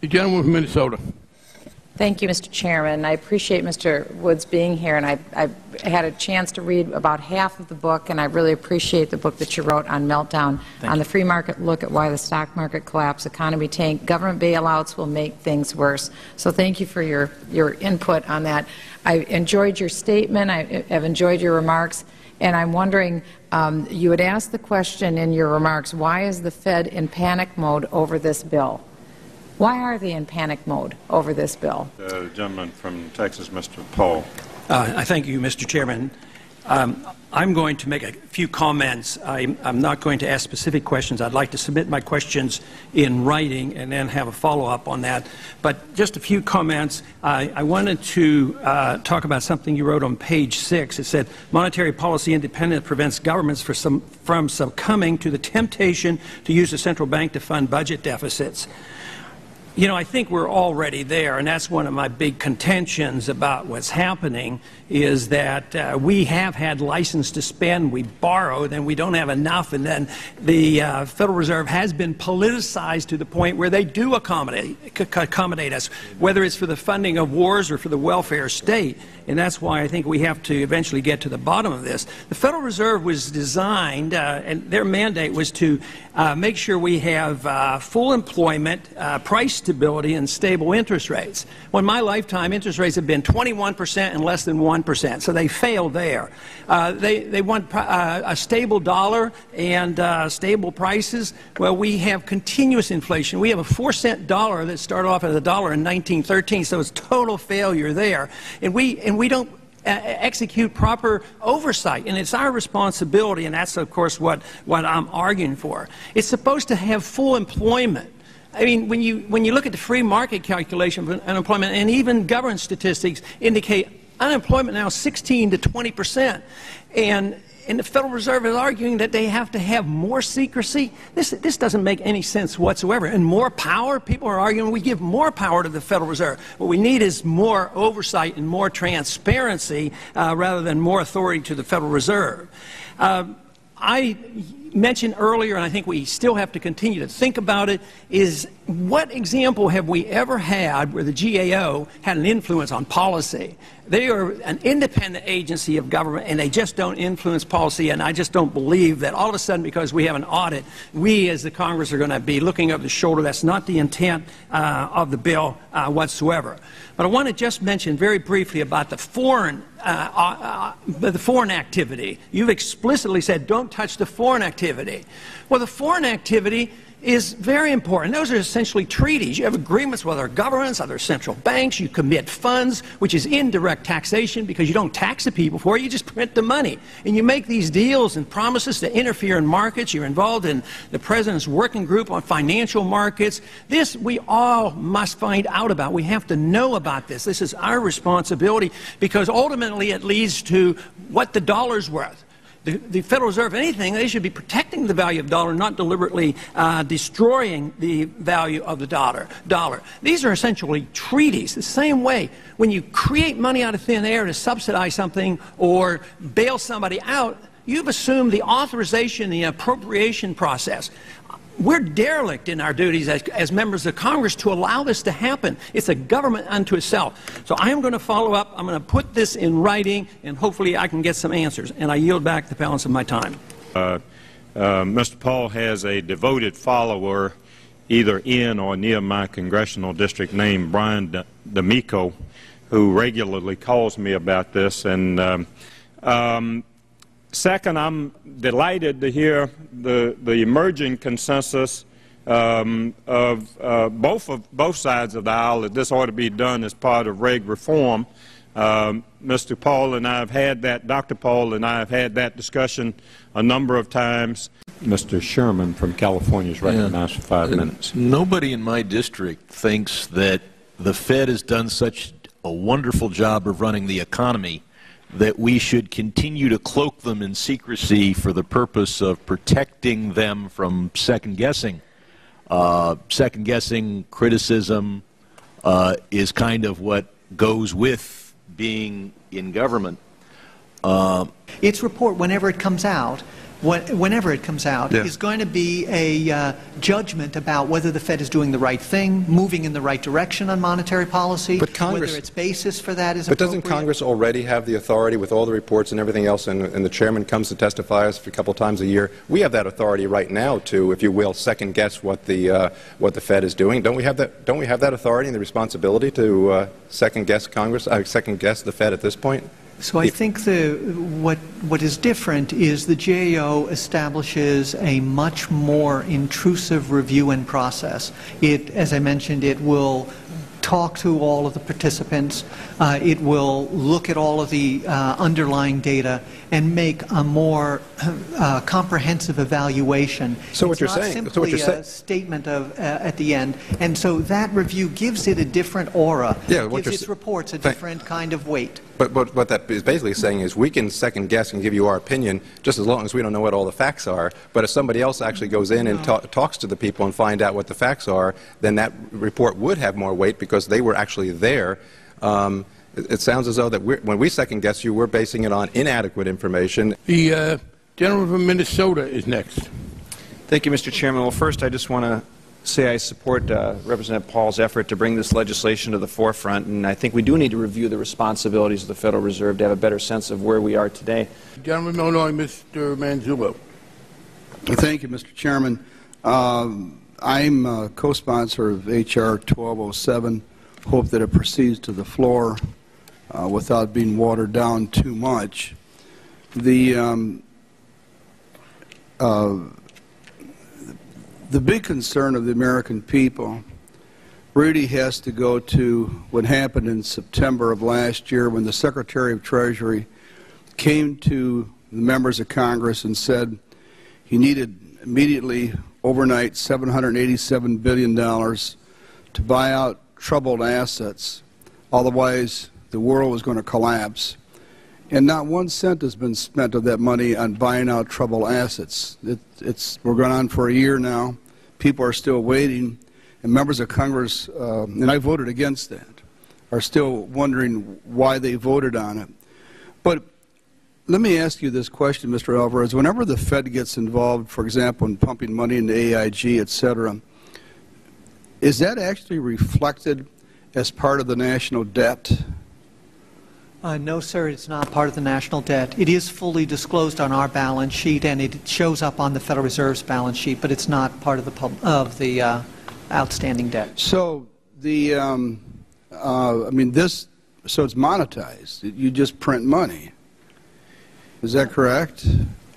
The gentleman from Minnesota. Thank you, Mr. Chairman. I appreciate Mr. Woods being here, and I had a chance to read about half of the book, and I really appreciate the book that you wrote on Meltdown, on the free market look at why the stock market collapsed, economy tanked, government bailouts will make things worse. So thank you for your input on that. I enjoyed your statement. I've enjoyed your remarks. And I'm wondering, you had asked the question in your remarks, why is the Fed in panic mode over this bill? Why are they in panic mode over this bill? The gentleman from Texas, Mr. Paul. I thank you, Mr. Chairman. I'm going to make a few comments. I'm not going to ask specific questions. I'd like to submit my questions in writing and then have a follow-up on that. But just a few comments. I wanted to talk about something you wrote on page 6. It said, monetary policy independence prevents governments from succumbing to the temptation to use the central bank to fund budget deficits. You know, I think we're already there, and that's one of my big contentions about what's happening, is that we have had license to spend, we borrow, then we don't have enough, and then the Federal Reserve has been politicized to the point where they do accommodate us, whether it's for the funding of wars or for the welfare state. And that's why I think we have to eventually get to the bottom of this. The Federal Reserve was designed, and their mandate was to make sure we have full employment, price stability, and stable interest rates. Well, in my lifetime, interest rates have been 21% and less than 1%, so they failed there. They want a stable dollar and stable prices. Well, we have continuous inflation. We have a 4-cent dollar that started off as $1 in 1913, so it's total failure there. And we don't execute proper oversight, and it's our responsibility, and that's of course what I'm arguing for. It's supposed to have full employment. I mean, when you look at the free market calculation for unemployment, and even government statistics indicate unemployment now is 16 to 20%, and the Federal Reserve is arguing that they have to have more secrecy. This doesn't make any sense whatsoever. And more power, people are arguing we give more power to the Federal Reserve. What we need is more oversight and more transparency rather than more authority to the Federal Reserve. I mentioned earlier, and I think we still have to continue to think about it, is what example have we ever had where the GAO had an influence on policy? They are an independent agency of government, and they just don't influence policy, and I just don't believe that all of a sudden, because we have an audit, we as the Congress are going to be looking over the shoulder. That's not the intent of the bill whatsoever. But I want to just mention very briefly about the foreign activity. You've explicitly said don't touch the foreign activity. Well, the foreign activity is very important. Those are essentially treaties. You have agreements with other governments, other central banks. You commit funds, which is indirect taxation because you don't tax the people for it. You just print the money. And you make these deals and promises to interfere in markets. You're involved in the President's working group on financial markets. This we all must find out about. We have to know about this. This is our responsibility because ultimately it leads to what the dollar's worth. The Federal Reserve, if anything, they should be protecting the value of the dollar, not deliberately destroying the value of the dollar. These are essentially treaties. The same way, when you create money out of thin air to subsidize something or bail somebody out, you've assumed the authorization, the appropriation process. We're derelict in our duties as members of Congress to allow this to happen. It's a government unto itself. So I am going to follow up. I'm going to put this in writing, and hopefully I can get some answers. And I yield back the balance of my time. Mr. Paul has a devoted follower either in or near my congressional district named Brian D'Amico, who regularly calls me about this. And second, I'm delighted to hear the emerging consensus of both sides of the aisle that this ought to be done as part of reg reform. Mr. Paul and I have had that, Dr. Paul and I have had that discussion a number of times. Mr. Sherman from California is recognized for 5 minutes. Nobody in my district thinks that the Fed has done such a wonderful job of running the economy that we should continue to cloak them in secrecy for the purpose of protecting them from second-guessing. Second-guessing criticism is kind of what goes with being in government. Its report, whenever it comes out, whenever it comes out, is going to be a judgment about whether the Fed is doing the right thing, moving in the right direction on monetary policy, whether its basis for that is appropriate. But doesn't Congress already have the authority with all the reports and everything else, and the chairman comes to testify us a couple times a year? We have that authority right now to, if you will, second guess what the Fed is doing. Don't we have that? Don't we have that authority and the responsibility to second guess Congress, second guess the Fed at this point? So I think what is different is the GAO establishes a much more intrusive review and process. As I mentioned, it will talk to all of the participants. It will look at all of the underlying data and make a more comprehensive evaluation. So what you're saying? It's not simply a statement of at the end, and so that review gives it a different aura. Yeah, gives its reports a different kind of weight. But what that is basically saying is we can second guess and give you our opinion just as long as we don't know what all the facts are. But if somebody else actually goes in and talks to the people and find out what the facts are, then that report would have more weight because they were actually there. It sounds as though that when we second guess you, we're basing it on inadequate information. The gentleman from Minnesota is next. Thank you, Mr. Chairman. Well, first, I just want to say I support Representative Paul's effort to bring this legislation to the forefront, and I think we do need to review the responsibilities of the Federal Reserve to have a better sense of where we are today. Gentleman from Illinois, Mr. Manzullo. Thank you, Mr. Chairman. I'm a co-sponsor of H.R. 1207. Hope that it proceeds to the floor without being watered down too much. The big concern of the American people really has to go to what happened in September of last year when the Secretary of Treasury came to the members of Congress and said he needed immediately, overnight, $787 billion to buy out troubled assets. Otherwise, the world was going to collapse. And not 1 cent has been spent of that money on buying out troubled assets. We're going on for a year now. People are still waiting. And members of Congress, and I voted against that, are still wondering why they voted on it. But let me ask you this question, Mr. Alvarez. Whenever the Fed gets involved, for example, in pumping money into AIG, etc., is that actually reflected as part of the national debt? No, sir, it's not part of the national debt. It is fully disclosed on our balance sheet, and it shows up on the Federal Reserve's balance sheet, but it's not part of the outstanding debt. So so it's monetized. You just print money. Is that correct?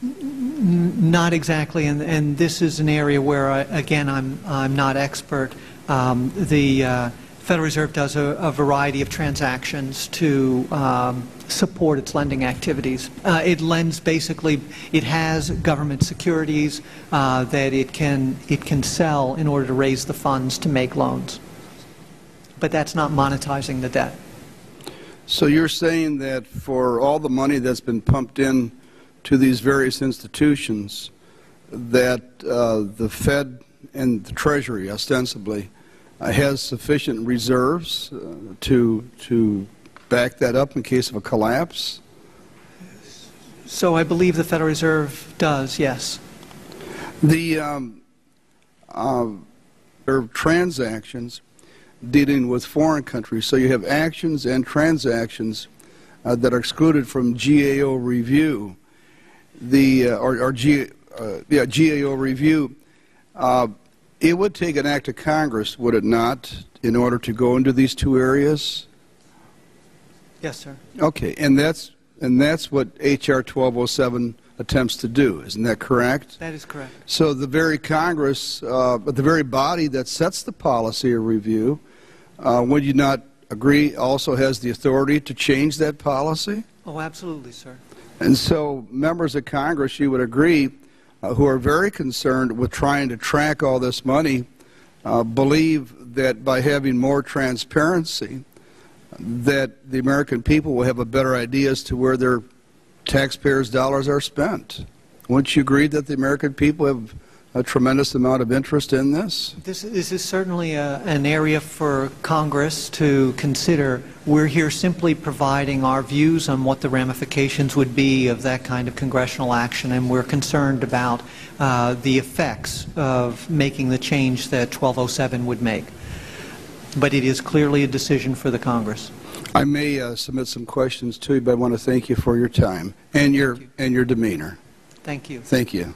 Not exactly, and this is an area where, again, I'm not expert. The Federal Reserve does a variety of transactions to support its lending activities. It lends basically, it has government securities that it can sell in order to raise the funds to make loans. But that's not monetizing the debt. So you're saying that for all the money that's been pumped in to these various institutions, that the Fed and the Treasury, ostensibly, has sufficient reserves to back that up in case of a collapse? So I believe the Federal Reserve does, yes. There are transactions dealing with foreign countries, so you have actions and transactions that are excluded from GAO review. GAO review. It would take an act of Congress, would it not, in order to go into these two areas? Yes, sir. Okay, and that's what H.R. 1207 attempts to do. Isn't that correct? That is correct. So the very Congress, the very body that sets the policy of review, would you not agree, also has the authority to change that policy? Oh, absolutely, sir. And so members of Congress, you would agree, who are very concerned with trying to track all this money, believe that by having more transparency, that the American people will have a better idea as to where their taxpayers' dollars are spent. Wouldn't you agree that the American people have a tremendous amount of interest in this. This is certainly an area for Congress to consider. We're here simply providing our views on what the ramifications would be of that kind of congressional action, and we're concerned about the effects of making the change that 1207 would make. But it is clearly a decision for the Congress. I may submit some questions to you, but I want to thank you for your time and your demeanor. Thank you. Thank you.